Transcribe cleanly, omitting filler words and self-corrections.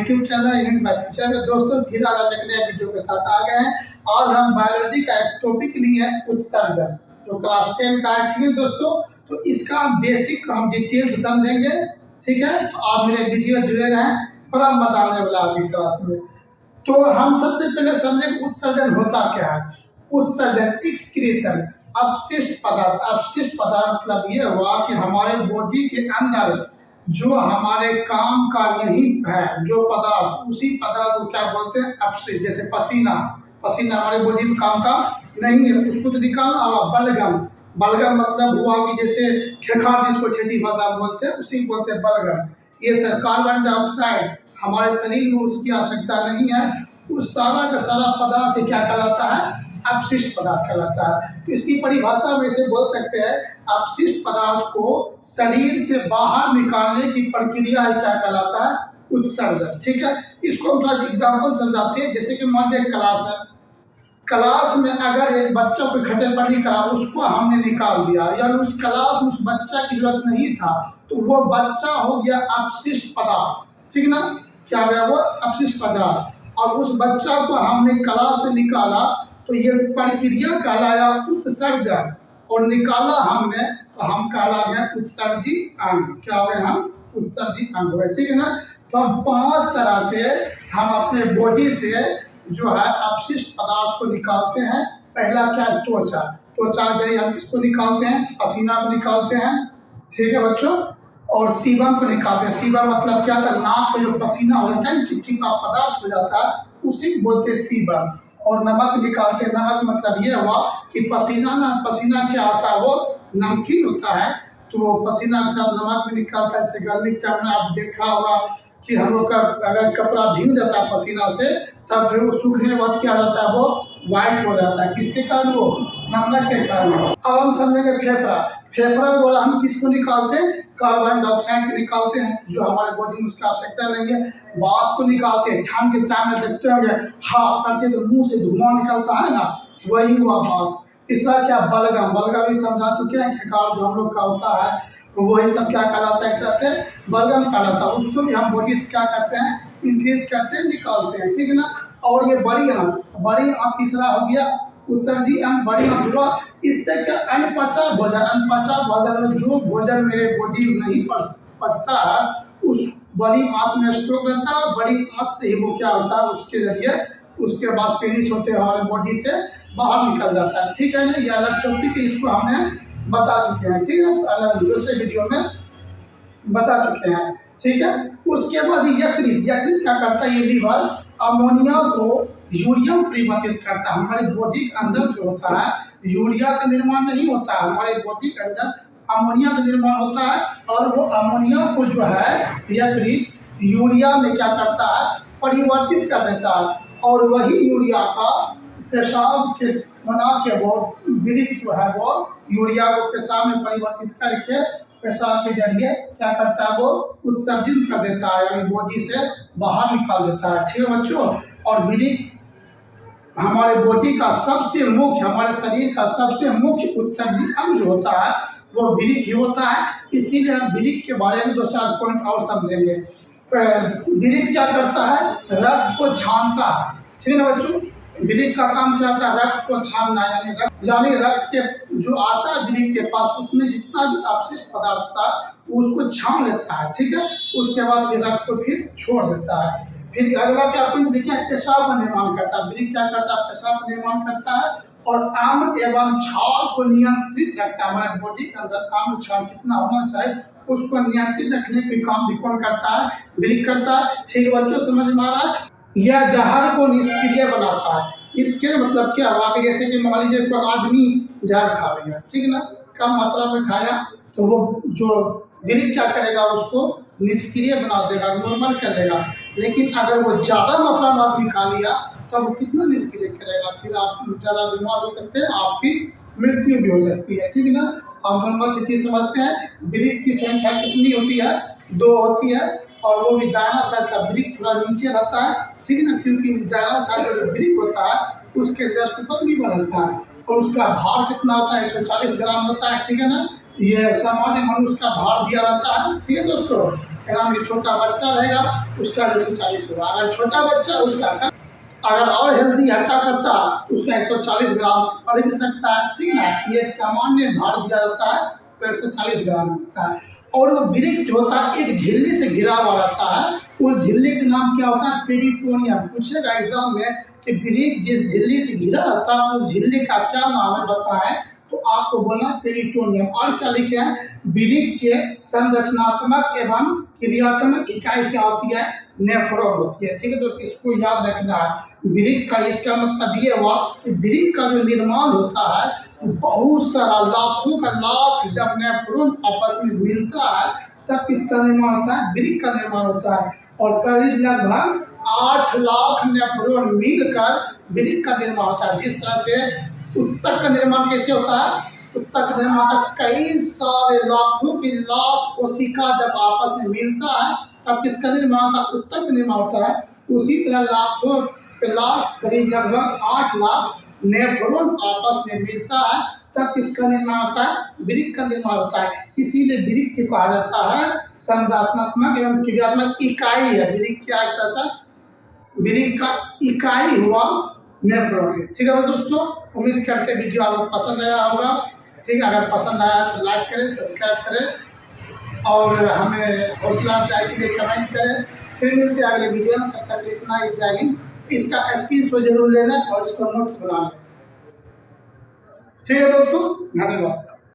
YouTube channel unit math में दोस्तों फिर आज हम एक नए वीडियो के साथ आ गए हैं। आज हम बायोलॉजी का एक टॉपिक लिए है उत्सर्जन, जो क्लास 10 का है दोस्तों। तो इसका बेसिक हम डिटेल से समझेंगे, ठीक है। तो आप मेरे वीडियो जुड़े रहें, बड़ा मजा आने वाला आज की क्लास में। तो हम सबसे पहले समझेंगे उत्सर्जन होता क्या है। उत्सर्जन एक्सक्रीशन, अपशिष्ट पदार्थ। अपशिष्ट पदार्थ मतलब ये हुआ कि हमारे बॉडी के अंदर जो हमारे काम का नहीं है जो पदार्थ, उसी पदार्थ को क्या बोलते हैं, अपशिष्ट। जैसे पसीना, पसीना हमारे बॉडी में काम का नहीं है, उसको तो निकालना होगा। बलगम, बलगम मतलब हुआ कि जैसे खेखार जिसको ठेठी भाषा में बोलते हैं, उसी को बोलते हैं बलगम। ये सब कार्बन डाइऑक्साइड हमारे शरीर में उसकी आवश्यकता नहीं है, उस सारा का सारा पदार्थ क्या कहलाता है, अपशिष्ट पदार्थ कहलाता है। तो इसकी परिभाषा में से बोल सकते हैं अपशिष्ट पदार्थ को शरीर से बाहर निकालने की प्रक्रिया क्या कहलाता है, उत्सर्जन, ठीक है। इसको हम थोड़ा एग्जाम्पल समझाते हैं। जैसे कि मान लीजिए क्लास है, क्लास में अगर एक बच्चा को खचरपट्टी करा, उसको हमने निकाल दिया, यानी उस क्लास में उस बच्चा की जरूरत नहीं था, तो वो बच्चा हो गया अपशिष्ट पदार्थ, ठीक ना। क्या गया वो, अपशिष्ट पदार्थ। और उस बच्चा को हमने क्लास से निकाला तो ये प्रक्रिया कहलाया उत्सर्जन, और निकाला हमने तो हम कहला गए उत्सर्जी अंग। क्या हो गए हम, उत्सर्जी अंग हुए, ठीक है ना। तो हम 5 तरह से हम अपने बॉडी से जो है अपशिष्ट पदार्थ को निकालते हैं। पहला क्या है, त्वचा। त्वचा के जरिए हम इसको निकालते हैं, पसीना को निकालते हैं, ठीक है बच्चों। और सीबम को निकालते हैं। सीबम मतलब क्या था, नाक पे जो पसीना हो जाता है, चिपचिपा पदार्थ हो जाता है, उसी को बोलते हैं सीबम। और नमक निकालते हैं। नमक मतलब ये हुआ कि पसीना क्या होता है, वो नमकीन होता है, तो पसीना के साथ नमक भी निकालता है। जैसे गर्मी के टाइम में आप देखा होगा कि हम लोग का अगर कपड़ा भीग जाता है पसीना से, तब फिर वो सूखने के बाद क्या होता है, वो व्हाइट हो जाता है। किसके कारण, वो नमक के कारण। अब हम समझेंगे फेफड़ा। फेफड़ा द्वारा हम किसको निकालते हैं, कार्बन डाइऑक्साइड को निकालते हैं, जो हमारे बॉडी में उसकी आवश्यकता नहीं है। बांस को निकालते हैं। ठंड के टाइम में देखते होंगे हाथ करते तो मुंह से धुआं निकलता है ना, वही हुआ बांस। तीसरा क्या, बलगम। बलगम भी समझा चुके हैं, खेकार जो हम लोग का होता है, तो वही सब क्या कहलाता है, एक तरह से बलगम कहलाता है। उसको भी हम बॉडी से क्या करते हैं, इंक्रीज करते हैं, निकालते हैं, ठीक है ना। और ये बड़ी आंत, बड़ी आंत तीसरा हो गया उत्सर्जी अंग, बड़ी आंत हुआ। इससे क्या, अनपचा भोजन। अनपचा भोजन में जो भोजन मेरे बॉडी में नहीं पचता है, उस बड़ी आंत में स्टॉक रहता है। बड़ी आंत से ही वो क्या होता है, उसके जरिए उसके बाद पेनिस होते हैं हमारे बॉडी से बाहर निकल जाता है, ठीक है ना। ये अलग टॉपिक है, इसको हमने बता चुके हैं, ठीक है, अलग दूसरे वीडियो में बता चुके हैं, ठीक है। उसके बाद यकृत। यकृत क्या करता है, ये लीवर अमोनिया को यूरिया में परिवर्तित करता है। हमारे बॉडी के अंदर जो होता है, यूरिया का निर्माण नहीं होता है, हमारे बॉडी के अंदर अमोनिया का निर्माण होता है। और वो अमोनिया को जो है यकृत यूरिया में क्या करता है, परिवर्तित कर देता है। और वही यूरिया का पेशाब के बना के वो वृक्क जो है, वो यूरिया को पेशाब में परिवर्तित करके पेशाब के जरिए क्या करता है, वो उत्सर्जित कर देता है, यानी बॉडी से बाहर निकाल देता है, ठीक है बच्चों। और वृक्क हमारे बॉडी का सबसे मुख्य, हमारे शरीर का सबसे मुख्य उत्सर्जित अंग जो होता है, वो वृक्क ही होता है। इसीलिए हम वृक्क के बारे में 2-4 पॉइंट और समझेंगे। वृक्क क्या करता है, रक्त को छानता है, ठीक है ना बच्चों। वृक्क का काम क्या होता है, रक्त को छानना, यानी रक्त के जो आता है वृक्क के पास, उसमें जितना भी अपशिष्ट पदार्थ था उसको छान लेता है, ठीक है। उसके बाद फिर रक्त को फिर छोड़ देता है। फिर अगला क्या पॉइंट देखिए, पेशाब का निर्माण करता है। वृक्क क्या करता है, पेशाब का निर्माण करता है। और आम्ल एवं क्षार को नियंत्रित रखता है। हमारे बॉडी के अंदर आम्ल क्षार कितना होना चाहिए, उसको नियंत्रित रखने के काम भी कौन करता है, वृक्क करता है, ठीक है बच्चों, समझ में आ रहा है। यह जहर को निष्क्रिय बनाता है। इसके मतलब क्या हुआ कि जैसे कि मान लीजिए कोई आदमी जहर खा लिया, ठीक है ना, कम मात्रा में खाया, तो वो जो वृक्क क्या करेगा, उसको निष्क्रिय बना देगा, नॉर्मल कर देगा। लेकिन अगर वो ज़्यादा मात्रा में आदमी खा लिया, तो वो कितना निष्क्रिय करेगा, फिर आप ज़्यादा बीमार हो सकते हैं, आपकी मृत्यु भी हो सकती है, ठीक है ना। आप नॉर्मल से चीज़ समझते हैं, वृक्क की संख्या कितनी होती है, 2 होती है। और वो भी दाहिना साइड का वृक्क थोड़ा नीचे रहता है, ठीक है ना, क्योंकि दाहिना साइड का जो वृक्क होता है उसके जस्ट ऊपर लीवर रहता है। और उसका भार कितना होता है, 140 ग्राम होता है, ठीक है ना। ये सामान्य मनुष्य का भार दिया रहता है। ठीक है दोस्तों, अगर छोटा बच्चा रहेगा उसका 140 होगा, अगर छोटा बच्चा उसका अगर और हेल्दी हट्टा कट्टा उसमें 140 ग्राम से बढ़ भी सकता है। ठीक है ना, ये एक सामान्य भार दिया जाता है तो 140 ग्राम होता है। और वो वृक्क जो होता है एक झिल्ली से घिरा हुआ रहता है, उस झिल्ली का नाम क्या होता है? पेरिटोनियम। पूछेगा एग्जाम में कि वृक्क जिस झिल्ली से घिरा रहता है उस झिल्ली का क्या नाम है बताएं, तो आपको बोलना पेरिटोनियम। और क्या लिखे हैं? वृक्क के संरचनात्मक एवं क्रियात्मक इकाई क्या होती है? नेफ्रॉन होती है। ठीक है दोस्तों, इसको याद रखना है। वृक्क का इसका मतलब ये हुआ कि वृक्क का जो निर्माण होता है बहुत सारा लाखों का लाख जब नेफ्रॉन आपस में मिलता है तब किसका निर्माण होता है? वृक्क का निर्माण होता है। और करीब लगभग 8 लाख नेफ्रॉन मिलकर वृक्क का निर्माण होता है। जिस तरह से उत्तक का निर्माण कैसे होता है? उत्तक का निर्माण होता है कई सारे लाखों की लाख कोशिका जब आपस में मिलता है तब किसका निर्माण होता है? उत्तक का निर्माण होता है। उसी तरह लाखों लाख करीब लगभग 8 लाख नेफ्रॉन आपस में मिलता है तब किसका निर्माण होता है? वृक्क का निर्माण होता है। इसीलिए वृक्क को कहा जाता है संरचनात्मक एवं क्रियात्मक इकाई है। वृक्क क्या है? ऐसा वृक्क का इकाई हुआ नेफ्रॉन। ठीक है दोस्तों, उम्मीद करते हैं वीडियो आपको पसंद आया होगा। ठीक है, अगर पसंद आया तो लाइक करें, सब्सक्राइब करें और हमें हौसला अफजाई के लिए कमेंट करें। फिर मिलते हैं अगले वीडियो में, तब तक इतना ही। जय हिंद। इसका स्क्रीनशॉट जरूर लेना और इसको नोट्स बना लें। ठीक है दोस्तों, धन्यवाद।